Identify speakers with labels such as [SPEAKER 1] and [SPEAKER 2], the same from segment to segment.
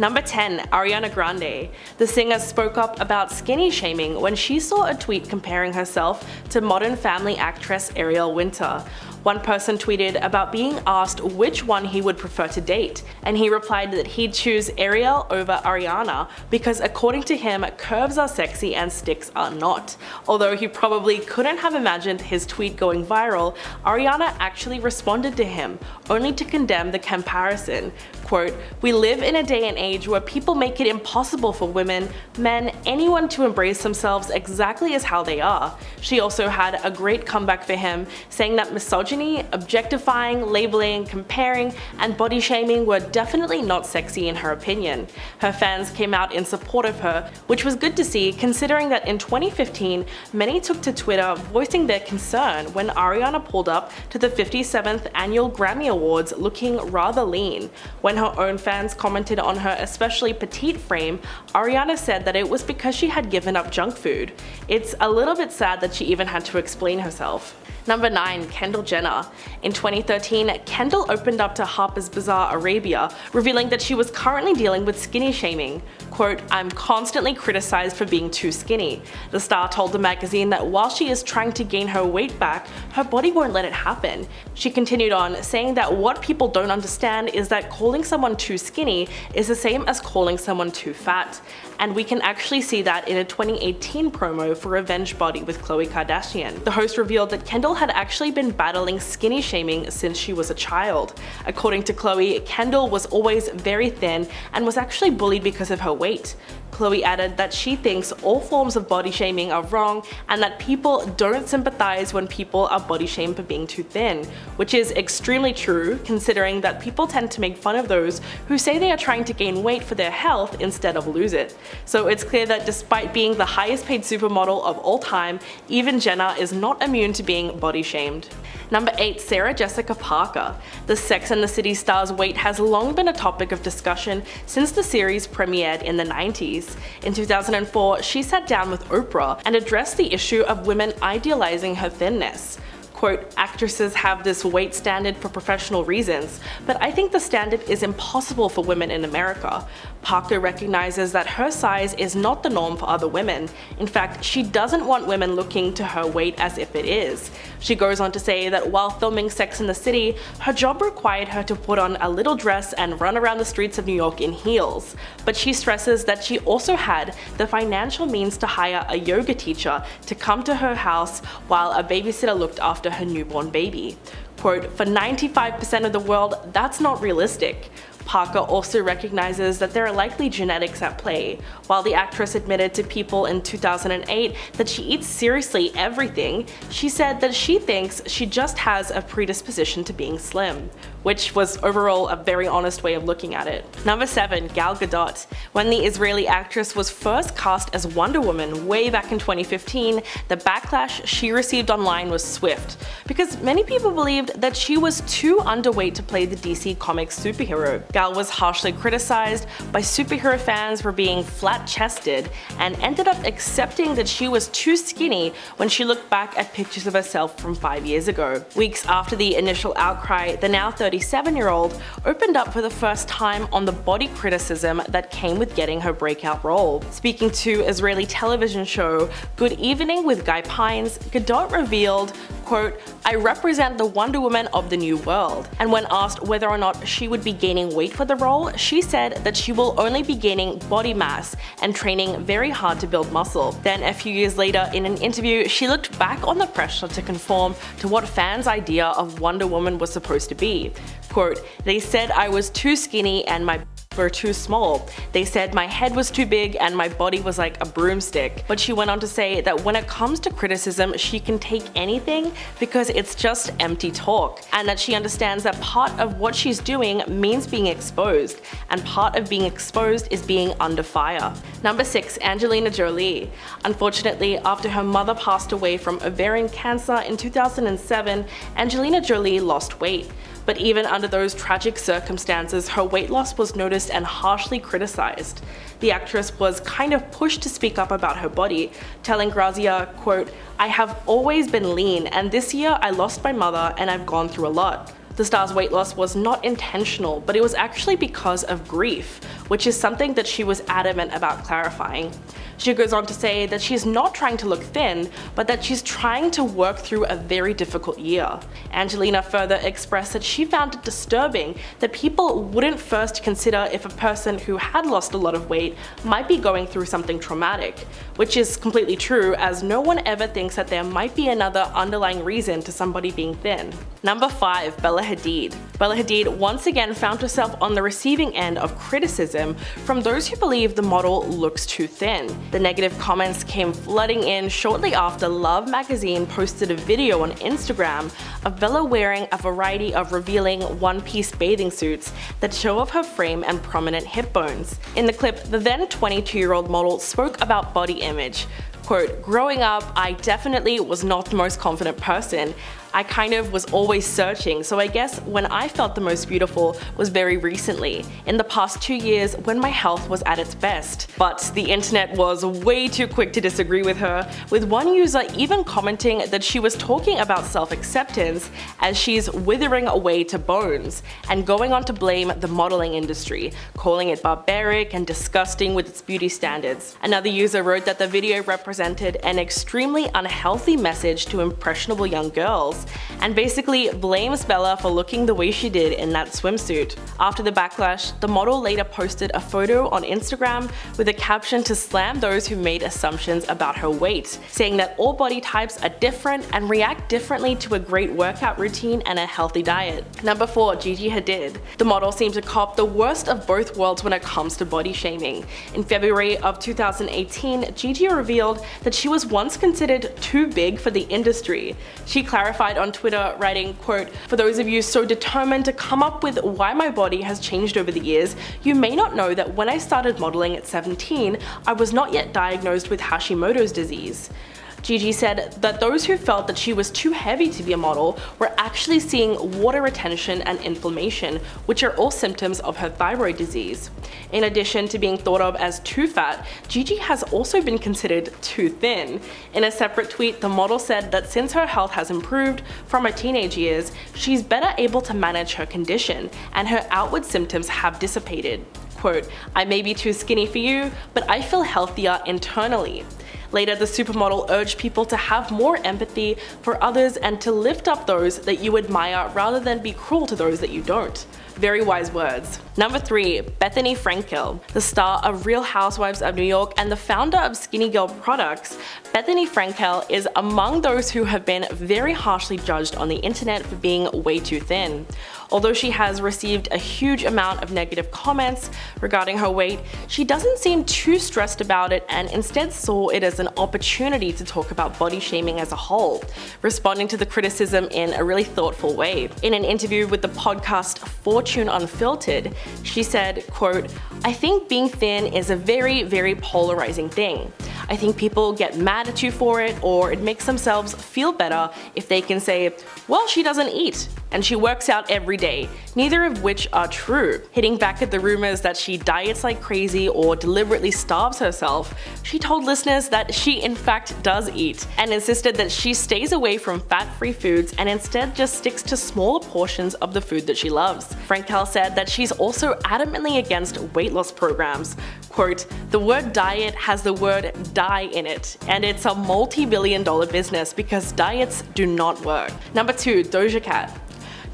[SPEAKER 1] Number 10. Ariana Grande. The singer spoke up about skinny shaming when she saw a tweet comparing herself to Modern Family actress Ariel Winter. One person tweeted about being asked which one he would prefer to date, and he replied that he'd choose Ariel over Ariana because according to him, curves are sexy and sticks are not. Although he probably couldn't have imagined his tweet going viral, Ariana actually responded to him, only to condemn the comparison. Quote, "We live in a day and age where people make it impossible for women, men, anyone to embrace themselves exactly as how they are." She also had a great comeback for him, saying that misogyny, objectifying, labeling, comparing, and body shaming were definitely not sexy in her opinion. Her fans came out in support of her, which was good to see considering that in 2015, many took to Twitter voicing their concern when Ariana pulled up to the 57th annual Grammy Awards looking rather lean. When her own fans commented on her especially petite frame, Ariana said that it was because she had given up junk food. It's a little bit sad that she even had to explain herself. Number 9. Kendall Jenner. In 2013, Kendall opened up to Harper's Bazaar Arabia, revealing that she was currently dealing with skinny shaming. Quote, "I'm constantly criticized for being too skinny." The star told the magazine that while she is trying to gain her weight back, her body won't let it happen. She continued on, saying that what people don't understand is that calling someone too skinny is the same as calling someone too fat. And we can actually see that in a 2018 promo for Revenge Body with Khloe Kardashian. The host revealed that Kendall had actually been battling skinny shaming since she was a child. According to Khloe, Kendall was always very thin and was actually bullied because of her weight. Khloe added that she thinks all forms of body shaming are wrong and that people don't sympathize when people are body shamed for being too thin, which is extremely true considering that people tend to make fun of those who say they are trying to gain weight for their health instead of lose it. So it's clear that despite being the highest paid supermodel of all time, even Jenner is not immune to being body shamed. Number 8. Sarah Jessica Parker. The Sex and the City star's weight has long been a topic of discussion since the series premiered in the 90s. In 2004, she sat down with Oprah and addressed the issue of women idealizing her thinness. Quote, "Actresses have this weight standard for professional reasons, but I think the standard is impossible for women in America. Parker recognizes that her size is not the norm for other women. In fact, she doesn't want women looking to her weight as if it is." She goes on to say that while filming Sex and the City, her job required her to put on a little dress and run around the streets of New York in heels. But she stresses that she also had the financial means to hire a yoga teacher to come to her house while a babysitter looked after her newborn baby. Quote, "For 95% of the world, that's not realistic." Parker also recognizes that there are likely genetics at play. While the actress admitted to People in 2008 that she eats seriously everything, she said that she thinks she just has a predisposition to being slim, which was overall a very honest way of looking at it. Number 7. Gal Gadot. When the Israeli actress was first cast as Wonder Woman way back in 2015, the backlash she received online was swift, because many people believed that she was too underweight to play the DC Comics superhero. Gal was harshly criticized by superhero fans for being flat-chested and ended up accepting that she was too skinny when she looked back at pictures of herself from 5 years ago. Weeks after the initial outcry, the now 37-year-old opened up for the first time on the body criticism that came with getting her breakout role. Speaking to Israeli television show Good Evening with Guy Pines, Gadot revealed, quote, "I represent the Wonder Woman of the new world." And when asked whether or not she would be gaining weight for the role, she said that she will only be gaining body mass and training very hard to build muscle. Then a few years later in an interview, she looked back on the pressure to conform to what fans' idea of Wonder Woman was supposed to be. Quote, "They said I was too skinny and my were too small. They said my head was too big and my body was like a broomstick." But she went on to say that when it comes to criticism, she can take anything because it's just empty talk, and that she understands that part of what she's doing means being exposed, and part of being exposed is being under fire. Number 6. Angelina Jolie. Unfortunately, after her mother passed away from ovarian cancer in 2007, Angelina Jolie lost weight. But even under those tragic circumstances, her weight loss was noticed and harshly criticized. The actress was kind of pushed to speak up about her body, telling Grazia, quote, "I have always been lean, and this year I lost my mother and I've gone through a lot." The star's weight loss was not intentional, but it was actually because of grief. which is something that she was adamant about clarifying. She goes on to say that she's not trying to look thin, but that she's trying to work through a very difficult year. Angelina further expressed that she found it disturbing that people wouldn't first consider if a person who had lost a lot of weight might be going through something traumatic, which is completely true, as no one ever thinks that there might be another underlying reason to somebody being thin. Number 5. Bella Hadid. Bella Hadid once again found herself on the receiving end of criticism from those who believe the model looks too thin. The negative comments came flooding in shortly after Love magazine posted a video on Instagram of Bella wearing a variety of revealing one-piece bathing suits that show off her frame and prominent hip bones. In the clip, the then 22-year-old model spoke about body image. Quote, "Growing up, I definitely was not the most confident person. I kind of was always searching, so I guess when I felt the most beautiful was very recently, in the past 2 years when my health was at its best." But the internet was way too quick to disagree with her, with one user even commenting that she was talking about self-acceptance as she's withering away to bones, and going on to blame the modeling industry, calling it barbaric and disgusting with its beauty standards. Another user wrote that the video represented an extremely unhealthy message to impressionable young girls, and basically blames Bella for looking the way she did in that swimsuit. After the backlash, the model later posted a photo on Instagram with a caption to slam those who made assumptions about her weight, saying that all body types are different and react differently to a great workout routine and a healthy diet. Number 4. Gigi Hadid. The model seemed to cop the worst of both worlds when it comes to body shaming. In February of 2018, Gigi revealed that she was once considered too big for the industry. She clarified on Twitter, writing, quote, "For those of you so determined to come up with why my body has changed over the years, you may not know that when I started modeling at 17, I was not yet diagnosed with Hashimoto's disease." Gigi said that those who felt that she was too heavy to be a model were actually seeing water retention and inflammation, which are all symptoms of her thyroid disease. In addition to being thought of as too fat, Gigi has also been considered too thin. In a separate tweet, the model said that since her health has improved from her teenage years, she's better able to manage her condition, and her outward symptoms have dissipated. Quote, "I may be too skinny for you, but I feel healthier internally." Later, the supermodel urged people to have more empathy for others and to lift up those that you admire rather than be cruel to those that you don't. Very wise words. Number 3. Bethany Frankel. The star of Real Housewives of New York and the founder of Skinny Girl Products, Bethany Frankel is among those who have been very harshly judged on the internet for being way too thin. Although she has received a huge amount of negative comments regarding her weight, she doesn't seem too stressed about it and instead saw it as an opportunity to talk about body shaming as a whole, responding to the criticism in a really thoughtful way. In an interview with the podcast Fortune Unfiltered, she said, quote, "I think being thin is a very, very polarizing thing. I think people get mad at you for it, or it makes themselves feel better if they can say, well, she doesn't eat, and she works out every day, neither of which are true." Hitting back at the rumors that she diets like crazy or deliberately starves herself, she told listeners that she in fact does eat, and insisted that she stays away from fat-free foods and instead just sticks to smaller portions of the food that she loves. Frankel said that she's also adamantly against weight loss programs. Quote, "The word diet has the word die in it, and it's a multi-billion-dollar business because diets do not work." Number 2. Doja Cat.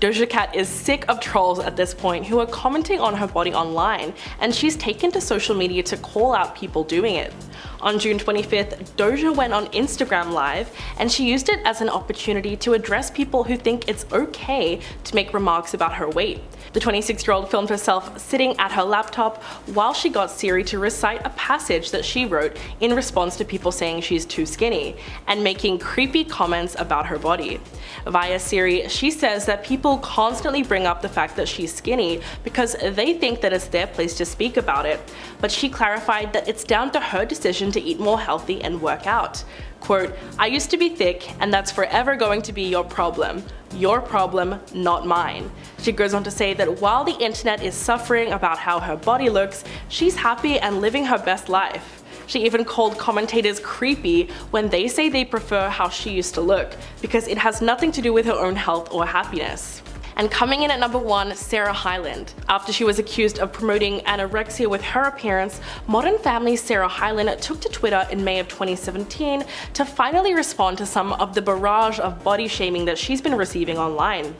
[SPEAKER 1] Doja Cat is sick of trolls at this point who are commenting on her body online, and she's taken to social media to call out people doing it. On June 25th, Doja went on Instagram Live, and she used it as an opportunity to address people who think it's okay to make remarks about her weight. The 26-year-old filmed herself sitting at her laptop while she got Siri to recite a passage that she wrote in response to people saying she's too skinny, and making creepy comments about her body. Via Siri, she says that people constantly bring up the fact that she's skinny because they think that it's their place to speak about it, but she clarified that it's down to her decision to eat more healthy and work out. Quote, "I used to be thick, and that's forever going to be your problem. Your problem, not mine." She goes on to say that while the internet is suffering about how her body looks, she's happy and living her best life. She even called commentators creepy when they say they prefer how she used to look, because it has nothing to do with her own health or happiness. And coming in at number 1, Sarah Hyland. After she was accused of promoting anorexia with her appearance, Modern Family's Sarah Hyland took to Twitter in May of 2017 to finally respond to some of the barrage of body shaming that she's been receiving online.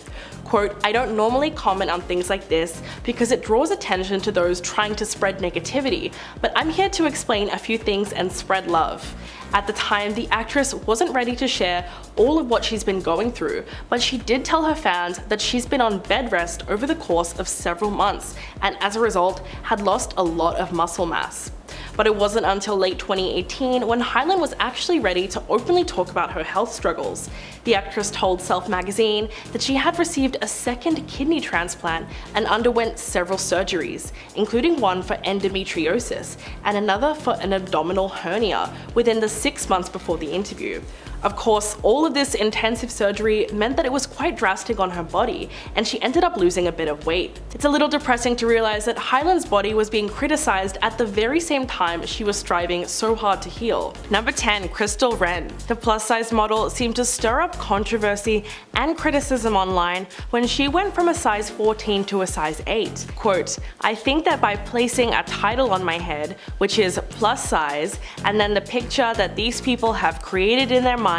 [SPEAKER 1] Quote, "I don't normally comment on things like this because it draws attention to those trying to spread negativity, but I'm here to explain a few things and spread love." At the time, the actress wasn't ready to share all of what she's been going through, but she did tell her fans that she's been on bed rest over the course of several months, and as a result, had lost a lot of muscle mass. But it wasn't until late 2018 when Hyland was actually ready to openly talk about her health struggles. The actress told Self magazine that she had received a second kidney transplant and underwent several surgeries, including one for endometriosis and another for an abdominal hernia within the 6 months before the interview. Of course, all of this intensive surgery meant that it was quite drastic on her body, and she ended up losing a bit of weight. It's a little depressing to realize that Hyland's body was being criticized at the very same time she was striving so hard to heal. Number 10, Crystal Renn. The plus-size model seemed to stir up controversy and criticism online when she went from a size 14 to a size 8. Quote, "I think that by placing a title on my head, which is plus size, and then the picture that these people have created in their mind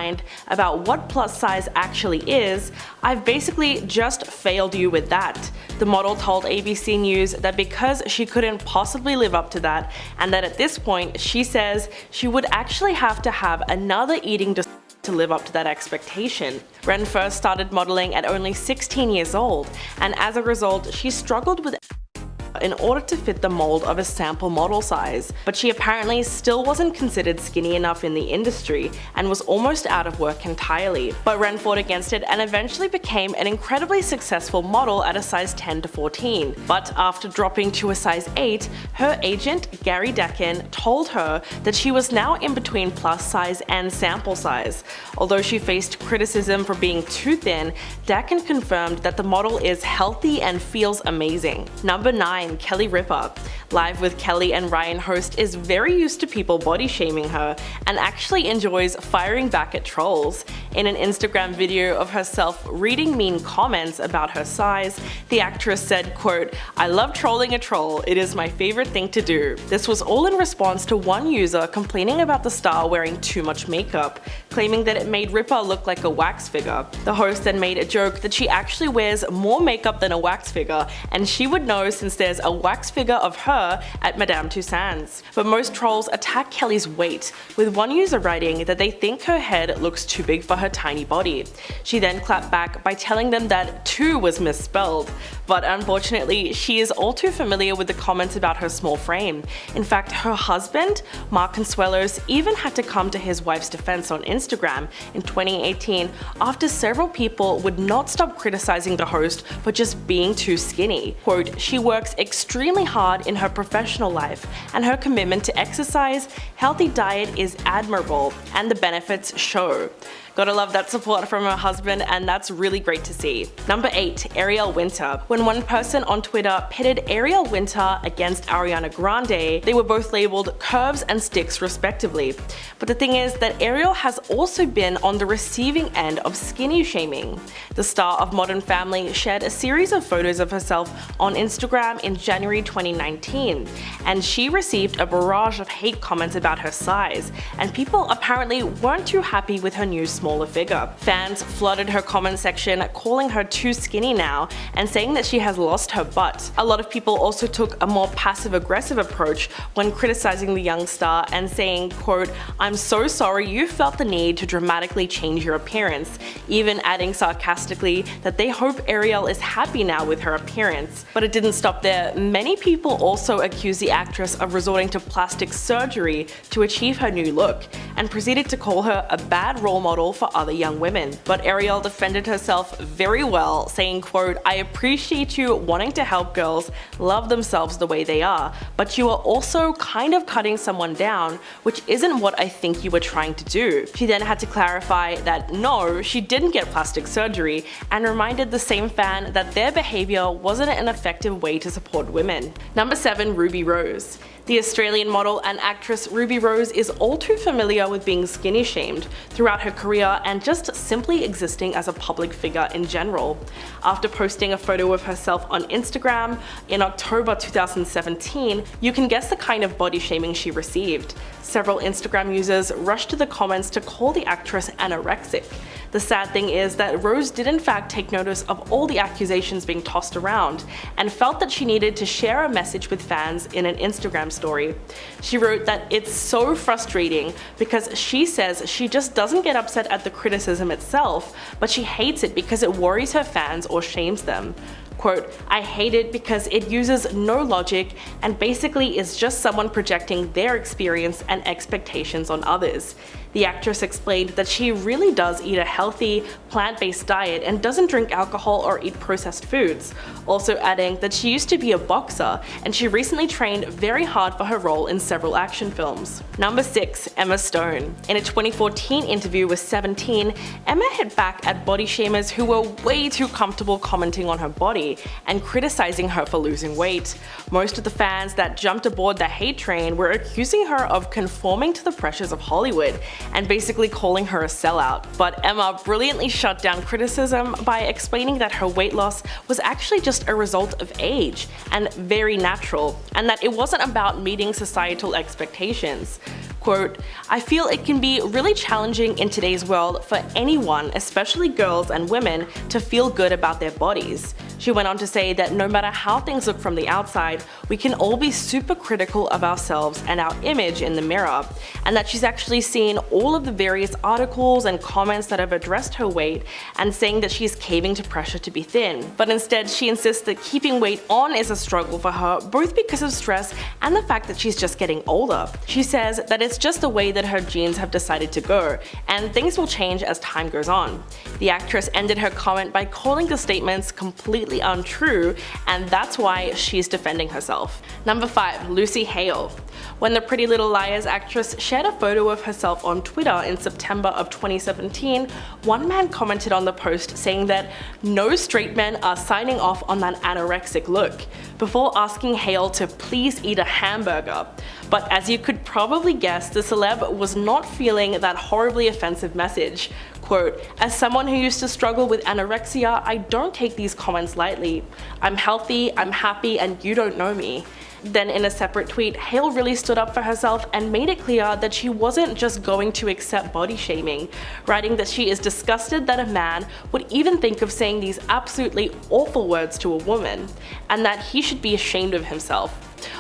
[SPEAKER 1] about what plus size actually is, I've basically just failed you with that." The model told ABC News that because she couldn't possibly live up to that, and that at this point she says she would actually have to have another eating disorder to live up to that expectation. Renn first started modeling at only 16 years old, and as a result she struggled with in order to fit the mold of a sample model size, but she apparently still wasn't considered skinny enough in the industry and was almost out of work entirely. But Renn fought against it and eventually became an incredibly successful model at a size 10 to 14. But after dropping to a size 8, her agent Gary Decken told her that she was now in between plus size and sample size. Although she faced criticism for being too thin, Decken confirmed that the model is healthy and feels amazing. Number 9, Kelly Ripa. Live with Kelly and Ryan host is very used to people body shaming her and actually enjoys firing back at trolls. In an Instagram video of herself reading mean comments about her size, the actress said, quote, "I love trolling a troll, it is my favorite thing to do." This was all in response to one user complaining about the star wearing too much makeup, claiming that it made Ripa look like a wax figure. The host then made a joke that she actually wears more makeup than a wax figure, and she would know since there's a wax figure of her at Madame Tussauds. But most trolls attack Kelly's weight, with one user writing that they think her head looks too big for her tiny body. She then clapped back by telling them that 2 was misspelled. But unfortunately, she is all too familiar with the comments about her small frame. In fact, her husband, Mark Consuelos, even had to come to his wife's defense on Instagram in 2018 after several people would not stop criticizing the host for just being too skinny. Quote, "She works extremely hard in her professional life, and her commitment to exercise, healthy diet is admirable, and the benefits show." Gotta love that support from her husband, and that's really great to see. Number 8, Ariel Winter. When one person on Twitter pitted Ariel Winter against Ariana Grande, they were both labeled curves and sticks respectively. But the thing is that Ariel has also been on the receiving end of skinny shaming. The star of Modern Family shared a series of photos of herself on Instagram in January 2019, and she received a barrage of hate comments about her size, and people apparently weren't too happy with her new smaller figure. Fans flooded her comment section calling her too skinny now and saying that she has lost her butt. A lot of people also took a more passive-aggressive approach when criticizing the young star and saying, quote, "I'm so sorry you felt the need to dramatically change your appearance," even adding sarcastically that they hope Ariel is happy now with her appearance. But it didn't stop there. Many people also accused the actress of resorting to plastic surgery to achieve her new look, and proceeded to call her a bad role model for other young women. But Ariel defended herself very well, saying, quote, "I appreciate you wanting to help girls love themselves the way they are, but you are also kind of cutting someone down, which isn't what I think you were trying to do." She then had to clarify that no, she didn't get plastic surgery, and reminded the same fan that their behavior wasn't an effective way to support women. Number 7, Ruby Rose. The Australian model and actress Ruby Rose is all too familiar with being skinny shamed throughout her career and just simply existing as a public figure in general. After posting a photo of herself on Instagram in October 2017, you can guess the kind of body shaming she received. Several Instagram users rushed to the comments to call the actress anorexic. The sad thing is that Rose did in fact take notice of all the accusations being tossed around and felt that she needed to share a message with fans in an Instagram story. She wrote that it's so frustrating because she says she just doesn't get upset at the criticism itself, but she hates it because it worries her fans or shames them. Quote, "I hate it because it uses no logic and basically is just someone projecting their experience and expectations on others." The actress explained that she really does eat a healthy, plant-based diet and doesn't drink alcohol or eat processed foods, also adding that she used to be a boxer and she recently trained very hard for her role in several action films. Number 6. Emma Stone. In a 2014 interview with 17, Emma hit back at body shamers who were way too comfortable commenting on her body and criticizing her for losing weight. Most of the fans that jumped aboard the hate train were accusing her of conforming to the pressures of Hollywood and basically calling her a sellout. But Emma brilliantly shut down criticism by explaining that her weight loss was actually just a result of age and very natural, and that it wasn't about meeting societal expectations. Quote, "I feel it can be really challenging in today's world for anyone, especially girls and women, to feel good about their bodies." She went on to say that no matter how things look from the outside, we can all be super critical of ourselves and our image in the mirror, and that she's actually seen all of the various articles and comments that have addressed her weight and saying that she's caving to pressure to be thin. But instead, she insists that keeping weight on is a struggle for her, both because of stress and the fact that she's just getting older. She says that it's just the way that her genes have decided to go, and things will change as time goes on. The actress ended her comment by calling the statements completely untrue, and that's why she's defending herself. Number 5. Lucy Hale. When the Pretty Little Liars actress shared a photo of herself on Twitter in September of 2017, one man commented on the post saying that no straight men are signing off on that anorexic look, before asking Hale to please eat a hamburger. But as you could probably guess, the celeb was not feeling that horribly offensive message. Quote, "As someone who used to struggle with anorexia, I don't take these comments lightly. I'm healthy, I'm happy, and you don't know me." Then in a separate tweet, Hale really stood up for herself and made it clear that she wasn't just going to accept body shaming, writing that she is disgusted that a man would even think of saying these absolutely awful words to a woman, and that he should be ashamed of himself.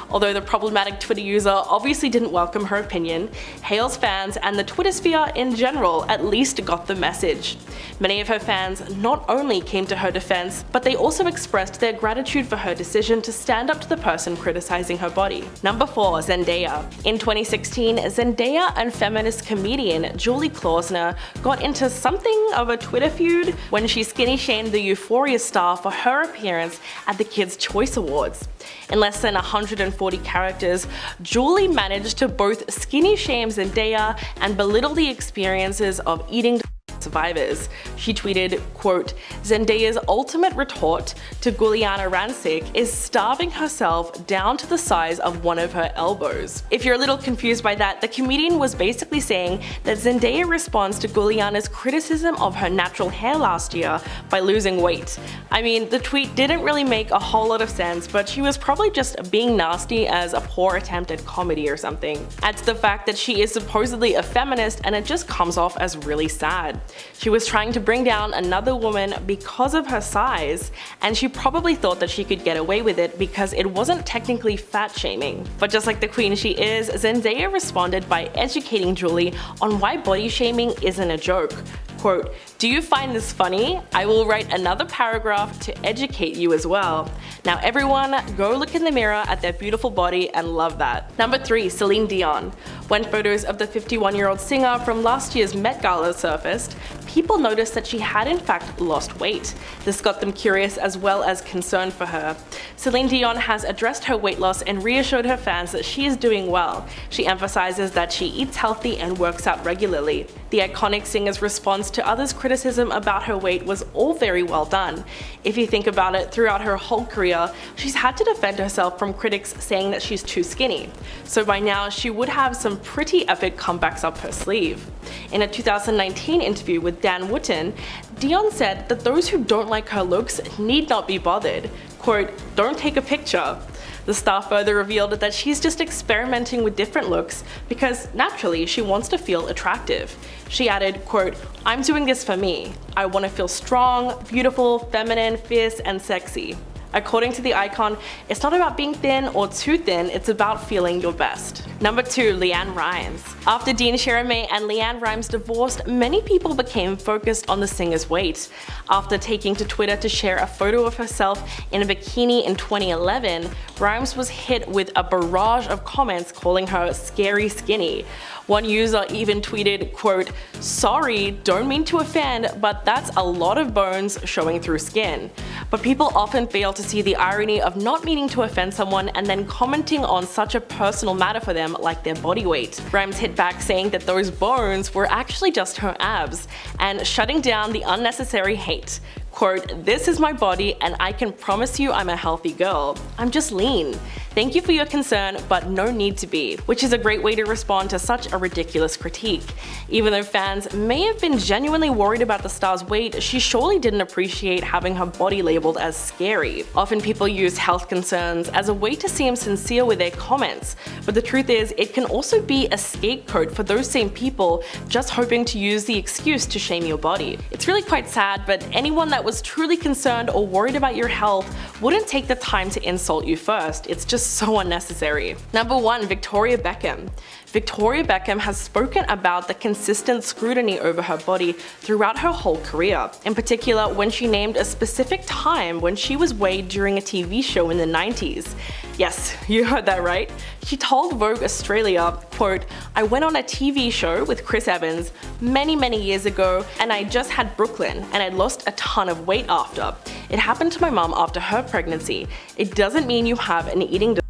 [SPEAKER 1] Although the problematic Twitter user obviously didn't welcome her opinion, Hale's fans and the Twitter sphere in general at least got the message. Many of her fans not only came to her defense, but they also expressed their gratitude for her decision to stand up to the person criticizing her body. Number 4. Zendaya. In 2016, Zendaya and feminist comedian Julie Klausner got into something of a Twitter feud when she skinny shamed the Euphoria star for her appearance at the Kids' Choice Awards. In less than 140 characters, Julie managed to both skinny shame Zendaya and belittle the experiences of eating survivors. She tweeted, quote, "Zendaya's ultimate retort to Giuliana Rancic is starving herself down to the size of one of her elbows." If you're a little confused by that, the comedian was basically saying that Zendaya responds to Giuliana's criticism of her natural hair last year by losing weight. I mean, the tweet didn't really make a whole lot of sense, but she was probably just being nasty as a poor attempt at comedy or something. Add to the fact that she is supposedly a feminist, and it just comes off as really sad. She was trying to bring down another woman because of her size, and she probably thought that she could get away with it because it wasn't technically fat shaming. But just like the queen she is, Zendaya responded by educating Julie on why body shaming isn't a joke. Quote, "Do you find this funny? I will write another paragraph to educate you as well. Now everyone, go look in the mirror at their beautiful body and love that." Number 3. Celine Dion. When photos of the 51-year-old singer from last year's Met Gala surfaced, people noticed that she had in fact lost weight. This got them curious as well as concerned for her. Celine Dion has addressed her weight loss and reassured her fans that she is doing well. She emphasizes that she eats healthy and works out regularly. The iconic singer's response to others' criticism about her weight was all very well done. If you think about it, throughout her whole career, she's had to defend herself from critics saying that she's too skinny. So by now, she would have some pretty epic comebacks up her sleeve. In a 2019 interview with Dan Wootton, Dion said that those who don't like her looks need not be bothered. Quote, "Don't take a picture." The star further revealed that she's just experimenting with different looks because naturally she wants to feel attractive. She added, quote, "I'm doing this for me. I want to feel strong, beautiful, feminine, fierce, and sexy." According to the icon, it's not about being thin or too thin, it's about feeling your best. Number 2, LeAnne Rimes. After Dean Chalamet and LeAnne Rimes divorced, many people became focused on the singer's weight. After taking to Twitter to share a photo of herself in a bikini in 2011, Rimes was hit with a barrage of comments calling her scary skinny. One user even tweeted, quote, "Sorry, don't mean to offend, but that's a lot of bones showing through skin." But people often fail to see the irony of not meaning to offend someone and then commenting on such a personal matter for them like their body weight. Rimes hit back saying that those bones were actually just her abs, and shutting down the unnecessary hate. Quote, "This is my body and I can promise you I'm a healthy girl. I'm just lean. Thank you for your concern, but no need to be," which is a great way to respond to such a ridiculous critique. Even though fans may have been genuinely worried about the star's weight, she surely didn't appreciate having her body labeled as scary. Often people use health concerns as a way to seem sincere with their comments, but the truth is it can also be a scapegoat for those same people just hoping to use the excuse to shame your body. It's really quite sad, but anyone that was truly concerned or worried about your health wouldn't take the time to insult you first. It's just so unnecessary. Number 1, Victoria Beckham. Victoria Beckham has spoken about the consistent scrutiny over her body throughout her whole career, in particular when she named a specific time when she was weighed during a TV show in the 90s. Yes, you heard that right. She told Vogue Australia, quote, "I went on a TV show with Chris Evans many years ago and I just had Brooklyn and I lost a ton of weight after. It happened to my mom after her pregnancy. It doesn't mean you have an eating disorder.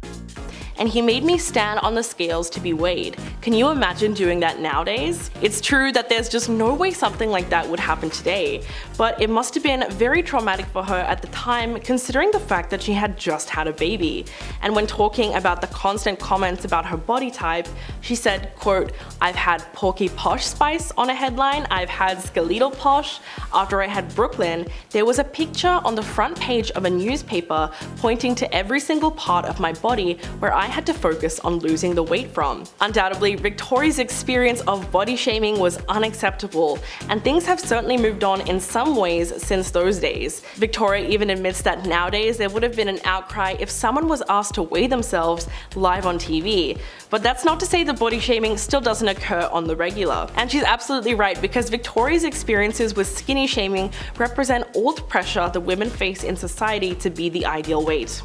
[SPEAKER 1] And he made me stand on the scales to be weighed. Can you imagine doing that nowadays?" It's true that there's just no way something like that would happen today, but it must have been very traumatic for her at the time considering the fact that she had just had a baby. And when talking about the constant comments about her body type, she said, quote, "I've had Porky Posh Spice on a headline, I've had Skeletal Posh. After I had Brooklyn, there was a picture on the front page of a newspaper pointing to every single part of my body where I had to focus on losing the weight from." Undoubtedly, Victoria's experience of body shaming was unacceptable, and things have certainly moved on in some ways since those days. Victoria even admits that nowadays there would have been an outcry if someone was asked to weigh themselves live on TV. But that's not to say that body shaming still doesn't occur on the regular. And she's absolutely right, because Victoria's experiences with skinny shaming represent all the pressure that women face in society to be the ideal weight.